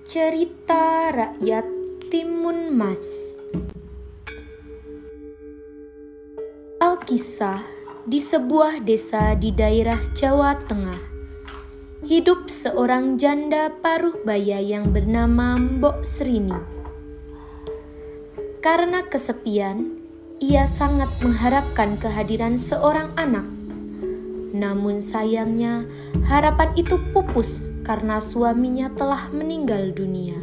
Cerita Rakyat Timun Mas. Alkisah di sebuah desa di daerah Jawa Tengah. Hidup seorang janda paruh baya yang bernama Mbok Srini. Karena kesepian, ia sangat mengharapkan kehadiran seorang anak. Namun sayangnya, harapan itu pupus karena suaminya telah meninggal dunia.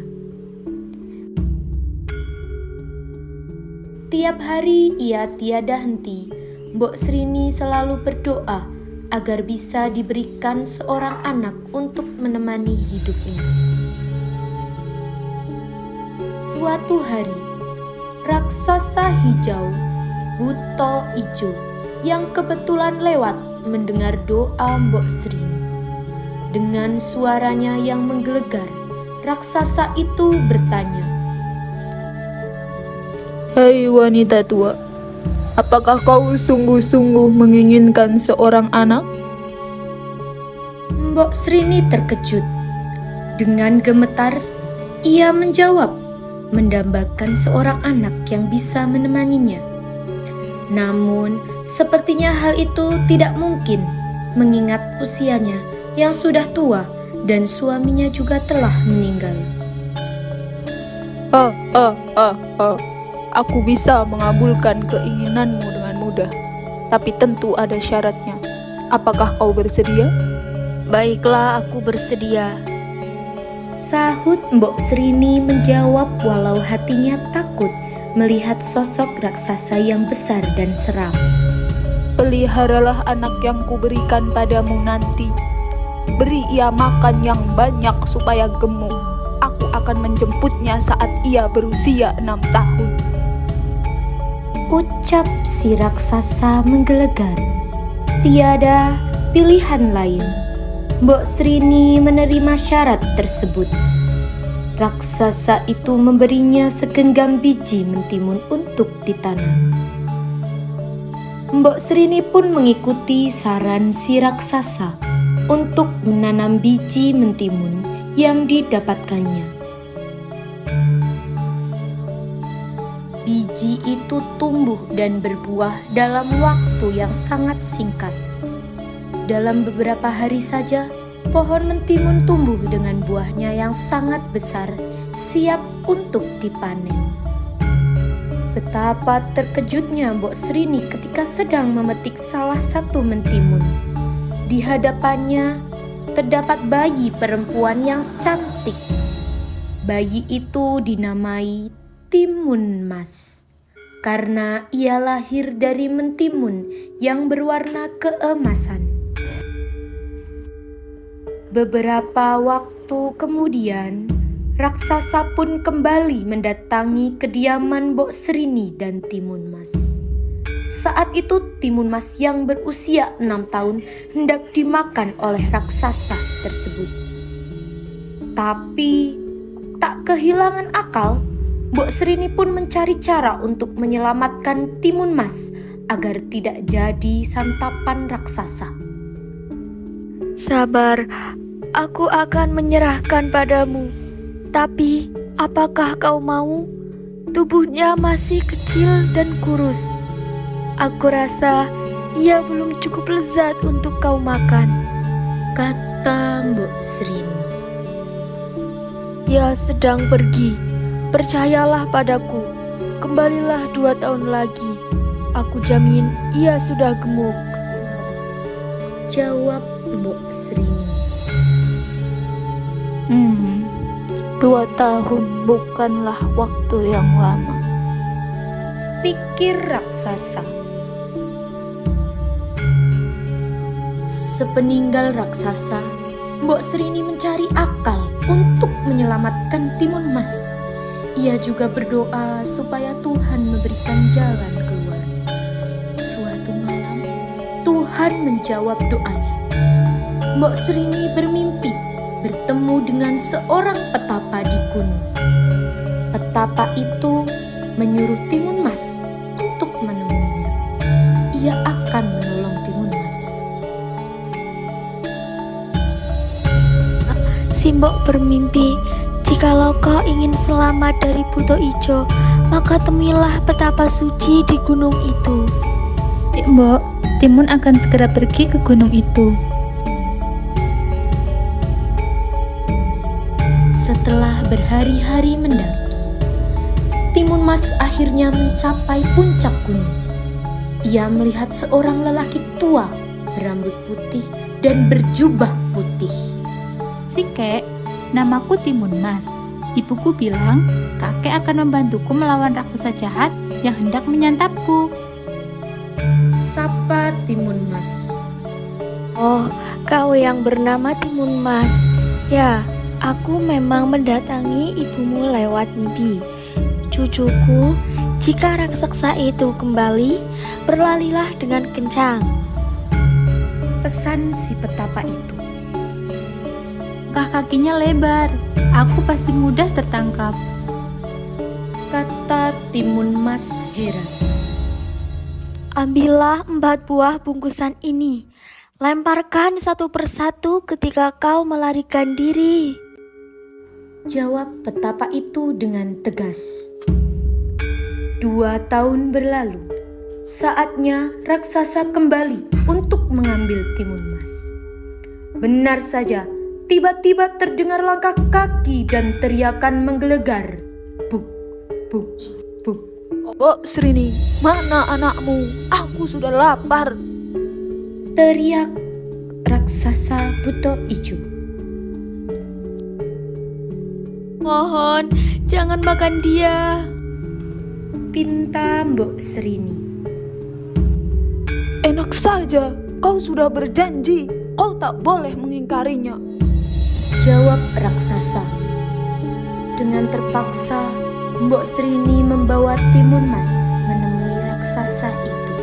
Tiap hari ia tiada henti, Mbok Srini selalu berdoa agar bisa diberikan seorang anak untuk menemani hidupnya. Suatu hari, raksasa hijau, buto ijo, yang kebetulan lewat mendengar doa Mbok Srini. Dengan suaranya yang menggelegar, raksasa itu bertanya, "Hai wanita tua, apakah kau sungguh-sungguh menginginkan seorang anak?" Mbok Srini terkejut. Dengan gemetar, ia menjawab, mendambakan seorang anak yang bisa menemaninya. Namun, sepertinya hal itu tidak mungkin, mengingat usianya yang sudah tua dan suaminya juga telah meninggal. Aku bisa mengabulkan keinginanmu dengan mudah, tapi tentu ada syaratnya. Apakah kau bersedia? Baiklah, aku bersedia, sahut Mbok Srini menjawab walau hatinya takut melihat sosok raksasa yang besar dan seram. Peliharalah anak yang kuberikan padamu nanti. Beri ia makan yang banyak supaya gemuk. Aku akan menjemputnya saat ia berusia 6 tahun. Ucap si raksasa menggelegar. Tiada pilihan lain. Mbok Srini menerima syarat tersebut. Raksasa itu memberinya segenggam biji mentimun untuk ditanam. Mbok Srini pun mengikuti saran si raksasa untuk menanam biji mentimun yang didapatkannya. Biji itu tumbuh dan berbuah dalam waktu yang sangat singkat. Dalam beberapa hari saja, pohon mentimun tumbuh dengan buahnya yang sangat besar, siap untuk dipanen. Betapa terkejutnya Mbok Srini ketika sedang memetik salah satu mentimun. Di hadapannya terdapat bayi perempuan yang cantik. Bayi itu dinamai Timun Mas, karena ia lahir dari mentimun yang berwarna keemasan. Beberapa waktu kemudian, raksasa pun kembali mendatangi kediaman Mbok Srini dan Timun Mas. Saat itu Timun Mas yang berusia 6 tahun hendak dimakan oleh raksasa tersebut. Tapi tak kehilangan akal, Mbok Srini pun mencari cara untuk menyelamatkan Timun Mas agar tidak jadi santapan raksasa. Sabar, aku akan menyerahkan padamu. Tapi, apakah kau mau? Tubuhnya masih kecil dan kurus. Aku rasa ia belum cukup lezat untuk kau makan, kata Mbok Srini. Ia sedang pergi. Percayalah padaku. Kembalilah 2 tahun lagi. Aku jamin ia sudah gemuk, jawab Mbok Srini. 2 tahun bukanlah waktu yang lama, pikir raksasa. Sepeninggal raksasa, Mbok Srini mencari akal untuk menyelamatkan Timun Mas. Ia juga berdoa supaya Tuhan memberikan jalan keluar. Suatu malam, Tuhan Tuhan menjawab doanya. Mbok Srini bermimpi bertemu dengan seorang petapa di gunung. Petapa itu menyuruh Timun Mas untuk menemuinya. Ia akan menolong Timun Mas. Simbok bermimpi, jikalau kau ingin selamat dari buto ijo, maka temuilah petapa suci di gunung itu. Mbok, Timun akan segera pergi ke gunung itu. Setelah berhari-hari mendaki, Timun Mas akhirnya mencapai puncak gunung. Ia melihat seorang lelaki tua berambut putih dan berjubah putih. Si Kek, namaku Timun Mas. Ibuku bilang kakek akan membantuku melawan raksasa jahat yang hendak menyantapku. Sapa Timun Mas. Oh, kau yang bernama Timun Mas. Ya, aku memang mendatangi ibumu lewat mimpi. Cucuku, jika raksasa itu kembali, berlarilah dengan kencang. Pesan si petapa itu. Kakinya lebar, aku pasti mudah tertangkap. Kata Timun Mas heran. Ambillah 4 buah bungkusan ini. Lemparkan satu persatu ketika kau melarikan diri. Jawab petapa itu dengan tegas. 2 tahun berlalu. Saatnya raksasa kembali untuk mengambil Timun Mas. Benar saja, tiba-tiba terdengar langkah kaki dan teriakan menggelegar. Buk, buk, buk. Mbok Srini, mana anakmu? Aku sudah lapar. Teriak raksasa buto ijo. Mohon, jangan makan dia. Pinta Mbok Srini. Enak saja, kau sudah berjanji. Kau tak boleh mengingkarinya. Jawab raksasa. Dengan terpaksa, Mbok Srini membawa Timun Mas menemui raksasa itu.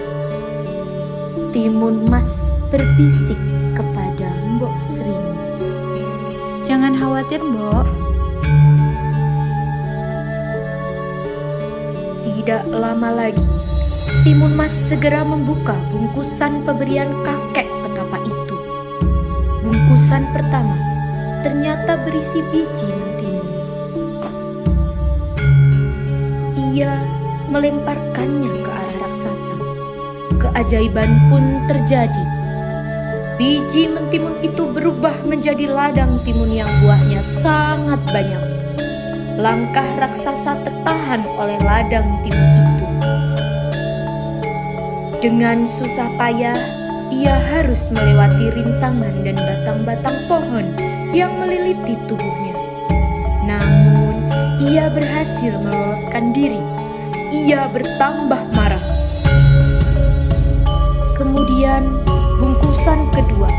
Timun Mas berbisik kepada Mbok Srini. Jangan khawatir, Mbok. Tidak lama lagi, Timun Mas segera membuka bungkusan pemberian kakek petapa itu. Bungkusan pertama ternyata berisi biji mentimun. Ia melemparkannya ke arah raksasa. Keajaiban pun terjadi. Biji mentimun itu berubah menjadi ladang timun yang buahnya sangat banyak. Langkah raksasa tertahan oleh ladang timun itu. Dengan susah payah, ia harus melewati rintangan dan batang-batang pohon yang meliliti tubuhnya. Namun, ia berhasil meloloskan diri. Ia bertambah marah. Kemudian, bungkusan kedua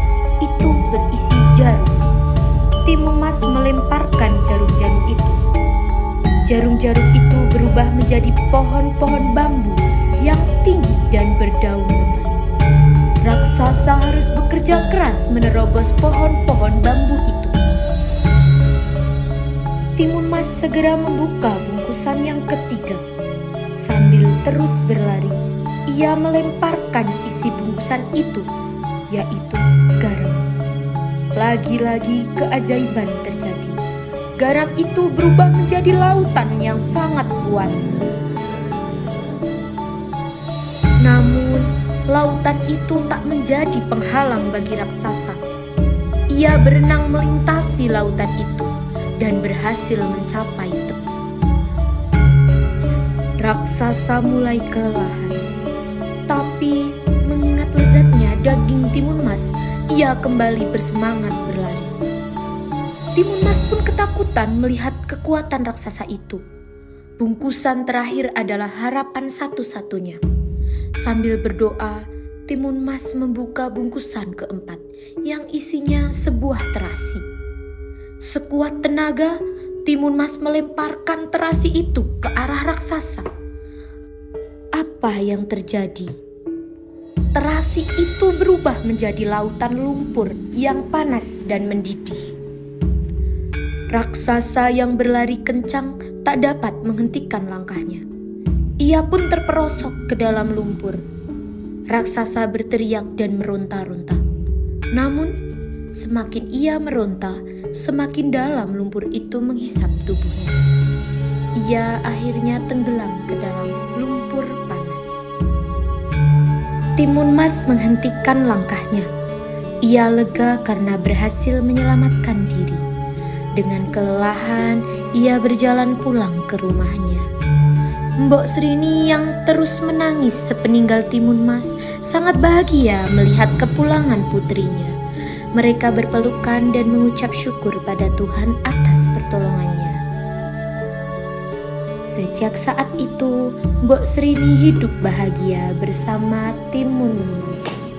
itu berisi jarum. Timun Mas melemparkan jarum-jarum itu. Jarum-jarum itu berubah menjadi pohon-pohon bambu yang tinggi dan berdaun lebat. Raksasa harus bekerja keras menerobos pohon-pohon bambu itu. Timun Mas segera membuka bungkusan yang ketiga. Sambil terus berlari, ia melemparkan isi bungkusan itu, yaitu garam. Lagi-lagi keajaiban terjadi. Garam itu berubah menjadi lautan yang sangat luas. Namun, lautan itu tak menjadi penghalang bagi raksasa. Ia berenang melintasi lautan itu dan berhasil mencapai tepi. Raksasa mulai kelelahan, tapi mengingat lezatnya daging Timun Mas, ia kembali bersemangat berlari. Timun Mas pun ketakutan melihat kekuatan raksasa itu. Bungkusan terakhir adalah harapan satu-satunya. Sambil berdoa, Timun Mas membuka bungkusan keempat yang isinya sebuah terasi. Sekuat tenaga, Timun Mas melemparkan terasi itu ke arah raksasa. Apa yang terjadi? terasi itu berubah menjadi lautan lumpur yang panas dan mendidih. Raksasa yang berlari kencang tak dapat menghentikan langkahnya. Ia pun terperosok ke dalam lumpur. Raksasa berteriak dan meronta-ronta. Namun, semakin ia meronta, semakin dalam lumpur itu menghisap tubuhnya. Ia akhirnya tenggelam ke dalam lumpur panas. Timun Mas menghentikan langkahnya. Ia lega karena berhasil menyelamatkan diri. Dengan kelelahan, ia berjalan pulang ke rumahnya. Mbok Srini yang terus menangis sepeninggal Timun Mas sangat bahagia melihat kepulangan putrinya. Mereka berpelukan dan mengucap syukur pada Tuhan atas pertolongannya. Sejak saat itu, Mbok Srini hidup bahagia bersama Timun Mas.